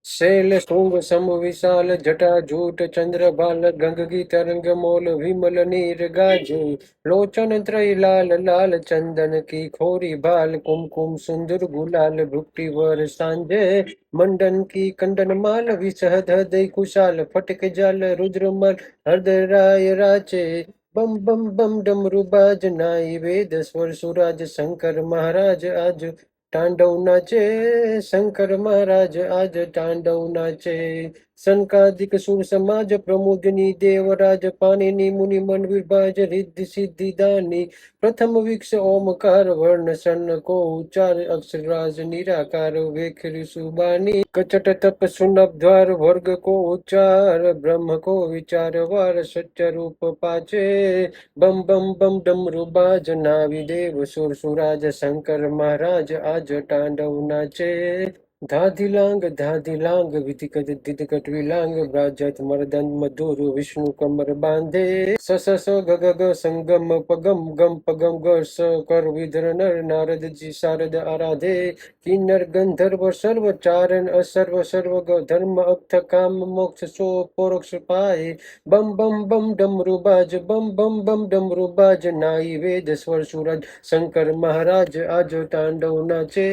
शैल शृंग सम विशाल जटा जूट चंद्रभाल गंगी तरंग मोल विमल नीर गाजे लोचन त्रय लाल लाल चंदन की खोरी भाल कुमकुम सुंदर गुलाल भुक्ति वर सांझे मंडन की कंडन माल विषहद हृदय कुशाल फटक जाल रुद्रमल हृदय राय राचे बम बम बम डमरू बाज नाई वेद स्वर सुराज शंकर महाराज आज तांडव नाचे शंकर महाराज आज तांडव नाचे संकादिक सुर समाज प्रमोदनी देवराज पाणिनि मुनि मन विभाज रिद्धि सिद्धि दानी प्रथम विक्ष ओमकार वर्ण सन को उच्चार अक्षराज निराकार वेख सुबानी कचट तप सुनभ द्वार वर्ग को उच्चार ब्रह्म को विचार वार सत्य रूप पाचे बम बम बम डमरू बाज नावी देव सुर सुराज शंकर महाराज आज तांडव नाचे धाधी लांग विधिकत दिदकट विलांग ब्राजत मर्दन मधुर विष्णु कमर बांधे स स स ग ग ग संगम पगम गम पगम ग स कर विधर नर नारद जी शारद आराधे किन्नर गंधर्व सर्व चारण असर्व सर्व ग धर्म अक्थ काम मोक्ष सो परोक्ष पाए बम बम बम डमरू बाज बम बम बम डमरू बाज नाई वेद स्वर सूरज शंकर महाराज आज तांडव नाचे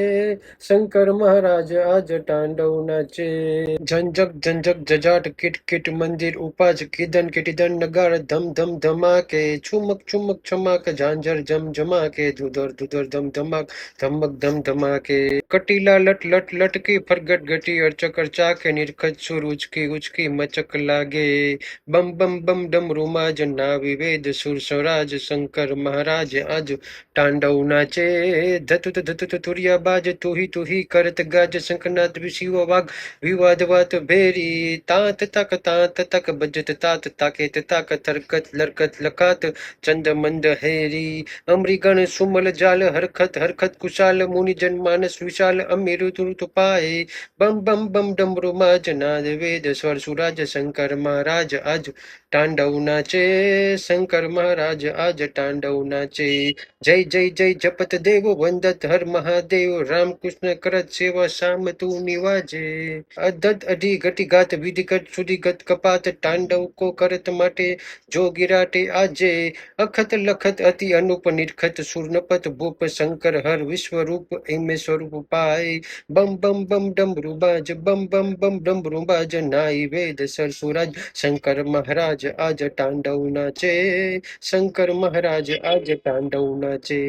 शंकर महाराज आज तांडव नाचे झंझक झंझक जजाट किट किट मंदिर उपाज किदन किटिदन नगार धम धम धमाके छुमक छुमक छमाक झांझर झम झमाके धुधर धुधर धम धमाक धमक धम धमाके कटीला लट लट लटकी फरगट गटी अर्चक अर्चाके निरखत सुर उचकी उचकी मचक लागे बम बम बम डमरू माज नावी वेद सुर स्वराज शंकर महाराज आज तांडव नाचे धतुत धतुत तुरिया बाज तू ही करत गाज शंखनाद शिव वाग विवाद वात भेरी तात तक बजत तात ताके ताक थरकत लरकत लखात चंद मंद हेरी अमृगण सुमल जाल हरखत हरखत कुशाल मुनि जन मानस विशाल अमीर तुरत पाए बम बम बम डमरू माज नाद वेद स्वर सुराज शंकर महाराज आज तांडव नाचे शंकर महाराज आज तांडव नाचे जय जय जय जपत देव वंदत हर महादेव राम कृष्ण करत सेवा शाम तू निवाजे अदत अधी घटी गात विधिकट सुधिगत कपात तांडव को करत माटे जो गिराटे आजे अखत लखत अति अनुप निरखत सुरनपत भूप शंकर हर विश्व रूप इमे स्वरूप पाए बम बम बम डमरू बाज बम बम बम डमरू बाज नाई वेद सर सुराज शंकर महाराज आज तांडव नाचे शंकर महाराज आज तांडव नाचे।